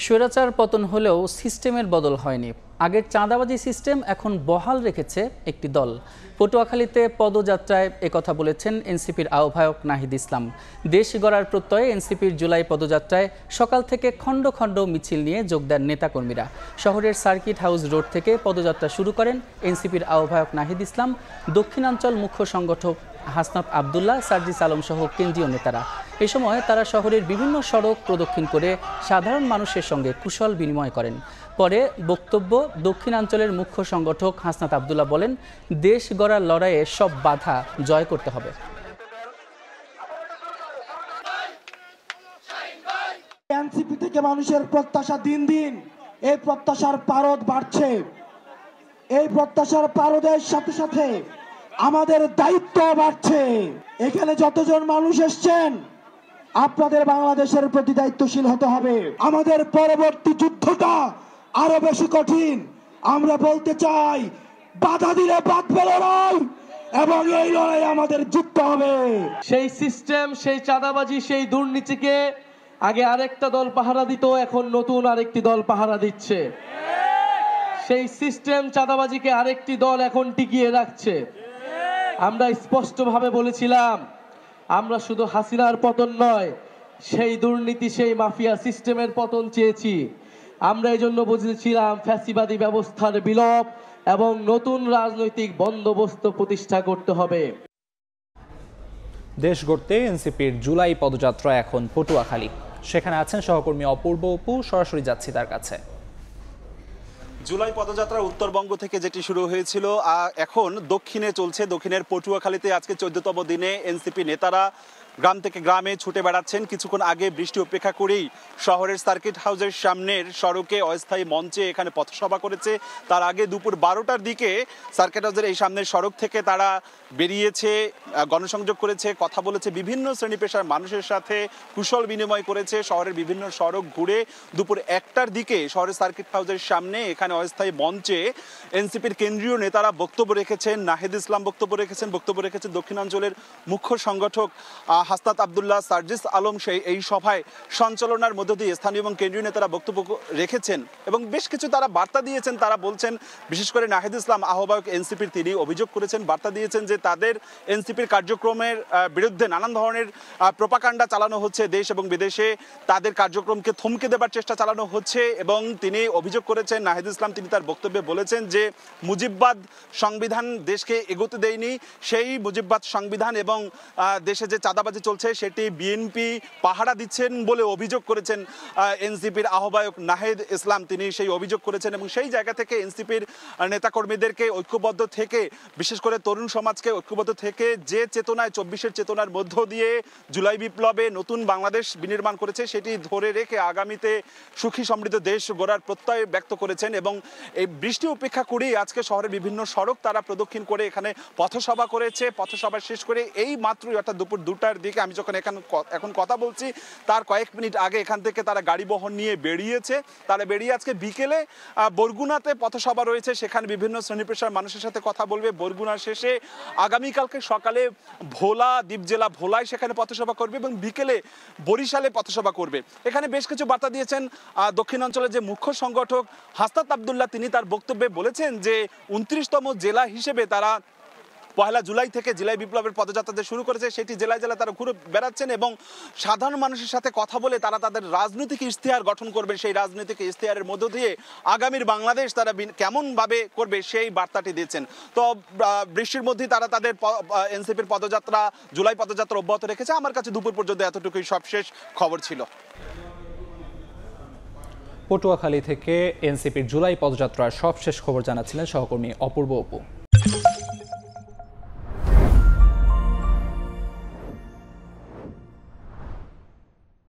স্বৈরাচার পতন হলেও সিস্টেমের বদল হয়নি। আগের চাঁদাবাজি সিস্টেম এখন বহাল রেখেছে একটি দল। পটুয়াখালীতে পদযাত্রায় একথা বলেছেন এনসিপির আহ্বায়ক নাহিদ ইসলাম। দেশ গড়ার প্রত্যয়ে এনসিপির জুলাই পদযাত্রায় সকাল থেকে খণ্ড খণ্ড মিছিল নিয়ে যোগ দেন নেতাকর্মীরা। শহরের সার্কিট হাউস রোড থেকে পদযাত্রা শুরু করেন এনসিপির আহ্বায়ক নাহিদ ইসলাম, দক্ষিণাঞ্চল মুখ্য সংগঠক হাসনাত আবদুল্লাহ, সার্জিস আলম সহ কেন্দ্রীয় নেতারা। এ সময় তারা শহরের বিভিন্ন সড়ক প্রদক্ষিণ করে সাধারণ মানুষের সঙ্গে কুশল বিনিময় করেন। পরে বক্তব্য দক্ষিণাঞ্চলের মুখ্য সংগঠক হাসনাত আবদুল্লাহ বলেন, দেশ গড়ার লড়াইয়ে সব বাধা জয় করতে হবে। এনসিপি থেকে মানুষের প্রত্যাশা দিন দিন এই প্রত্যাশার পারদ বাড়ছে। এই প্রত্যাশার পারদের সাথে সাথে আমাদের দায়িত্ব বাড়ছে। এখানে যতজন মানুষ এসছেন, আপনাদের বাংলাদেশের প্রতি দায়িত্বশীল হতে হবে। আমাদের পরবর্তী যুদ্ধটা আরো বেশি কঠিন। আমরা বলতে চাই, বাধা দিলে বাঁধবে লড়াই, এবং এই লড়াই আমাদের জিততে হবে। সেই সিস্টেম, সেই চাঁদাবাজি, সেই দুর্নীতিকে আগে আরেকটা দল পাহারা দিত, এখন নতুন আরেকটি দল পাহারা দিচ্ছে। সেই সিস্টেম চাঁদাবাজিকে আরেকটি দল এখন টিকিয়ে রাখছে। আমরা স্পষ্টভাবে বলেছিলাম, আমরা শুধু হাসিনার পতন নয়, সেই দুর্নীতি, সেই মাফিয়া সিস্টেমের পতন চেয়েছি। আমরা এই জন্য বুঝেছিলাম ফ্যাসিবাদী ব্যবস্থার বিলোপ এবং নতুন রাজনৈতিক বন্দোবস্ত প্রতিষ্ঠা করতে হবে। দেশ গড়তে এনসিপির জুলাই পদযাত্রা এখন পটুয়াখালী। সেখানে আছেন সহকর্মী অপূর্ব অপু, সরাসরি যাচ্ছি তার কাছে। জুলাই পদযাত্রা উত্তরবঙ্গ থেকে যেটি শুরু হয়েছিল এখন দক্ষিণে চলছে। দক্ষিণের পটুয়াখালীতে আজকে 14তম দিনে এনসিপি নেতারা গ্রাম থেকে গ্রামে ছুটে বেড়াচ্ছেন। কিছুক্ষণ আগে বৃষ্টি উপেক্ষা করেই শহরের সার্কিট হাউসের সামনের সড়কে অস্থায়ী মঞ্চে এখানে পথসভা করেছে। তার আগে দুপুর 12টার দিকে সার্কিট হাউসের এই সামনের সড়ক থেকে তারা বেরিয়েছে, গণসংযোগ করেছে, কথা বলেছে, বিভিন্ন শ্রেণী পেশার মানুষের সাথে কুশল বিনিময় করেছে। শহরের বিভিন্ন সড়ক ঘুরে দুপুর 1টার দিকে শহরের সার্কিট হাউসের সামনে এখানে অস্থায়ী মঞ্চে এনসিপির কেন্দ্রীয় নেতারা বক্তব্য রেখেছেন। নাহিদ ইসলাম বক্তব্য রেখেছেন দক্ষিণাঞ্চলের মুখ্য সংগঠক হাসনাত আবদুল্লাহ, সার্জিস আলম এই সভায় সঞ্চালনার মধ্য দিয়ে স্থানীয় এবং কেন্দ্রীয় নেতারা বক্তব্য রেখেছেন এবং বেশ কিছু তারা বার্তা দিয়েছেন। তারা বলছেন, বিশেষ করে নাহিদ ইসলাম আহ্বায়ক এনসিপির, তিনি অভিযোগ করেছেন, বার্তা দিয়েছেন যে তাদের এনসিপির কার্যক্রমের বিরুদ্ধে নানান ধরনের প্রোপাগান্ডা চালানো হচ্ছে। দেশ এবং বিদেশে তাদের কার্যক্রমকে থমকে দেবার চেষ্টা চালানো হচ্ছে এবং তিনি অভিযোগ করেছেন, নাহিদ ইসলাম তিনি তার বক্তব্যে বলেছেন যে মুজিববাদ সংবিধান দেশকে এগোতে দেয়নি। সেই মুজিববাদ সংবিধান এবং দেশে যে চাঁদাবাজি চলছে সেটি বিএনপি পাহারা দিচ্ছেন বলে অভিযোগ করেছেন এনসিপির আহ্বায়ক নাহিদ ইসলাম। তিনি সেই অভিযোগ করেছেন এবং সেই জায়গা থেকে এনসিপির নেতাকর্মীদেরকে ঐক্যবদ্ধ থেকে, বিশেষ করে তরুণ সমাজকে ঐক্যবদ্ধ থেকে যে চেতনায় 24-এর চেতনার মধ্য দিয়ে জুলাই বিপ্লবে নতুন বাংলাদেশ বিনির্মাণ করেছে সেটি ধরে রেখে আগামীতে সুখী সমৃদ্ধ দেশ গড়ার প্রত্যয় ব্যক্ত করেছেন। এবং এই বৃষ্টি উপেক্ষা করেই আজকে শহরের বিভিন্ন সড়ক তারা প্রদক্ষিণ করে এখানে পথসভা করেছে। পথসভা শেষ করে এই মাত্রই, অর্থাৎ দুপুর 2টার দিকে, আমি যখন এখন কথা বলছি তার কয়েক মিনিট আগে এখান থেকে তারা গাড়ি বহন নিয়ে বেরিয়েছে। তারা বেরিয়ে আজকে বিকেলে বরগুনাতে পথসভা রয়েছে, সেখানে বিভিন্ন শ্রেণী পেশার মানুষের সাথে কথা বলবে। বরগুনা শেষে আগামীকালকে সকালে ভোলা, দ্বীপ জেলা ভোলায় সেখানে পথসভা করবে এবং বিকেলে বরিশালে পথসভা করবে। এখানে বেশ কিছু বার্তা দিয়েছেন দক্ষিণাঞ্চলের যে মুখ্য সংগঠক হাসনাত আবদুল্লাহ। তিনি তার বক্তব্যে বলেছেন যে 29তম জেলা হিসেবে তারা 1 জুলাই থেকে জুলাই বিপ্লবের পদযাত্রা শুরু করেছে, সেটি জেলায় জেলায় তারা ঘুরে বেড়াচ্ছেন এবং সাধারণ মানুষের সাথে কথা বলে তারা তাদের রাজনৈতিক ইশতেহার গঠন করবেন। সেই রাজনৈতিক ইশতেহারের মধ্য দিয়ে আগামীর বাংলাদেশ তারা কেমনভাবে করবে সেই বার্তাটি দিয়েছেন। তো বৃষ্টির মধ্যেই তারা তাদের এনসিপির পদযাত্রা, জুলাই পদযাত্রা অব্যাহত রেখেছে। আমার কাছে দুপুর পর্যন্ত এতটুকুই সবশেষ খবর ছিল। পটুয়াখালী থেকে এনসিপির জুলাই পদযাত্রার সবশেষ খবর জানাচ্ছিলেন সহকর্মী অপূর্ব অপু।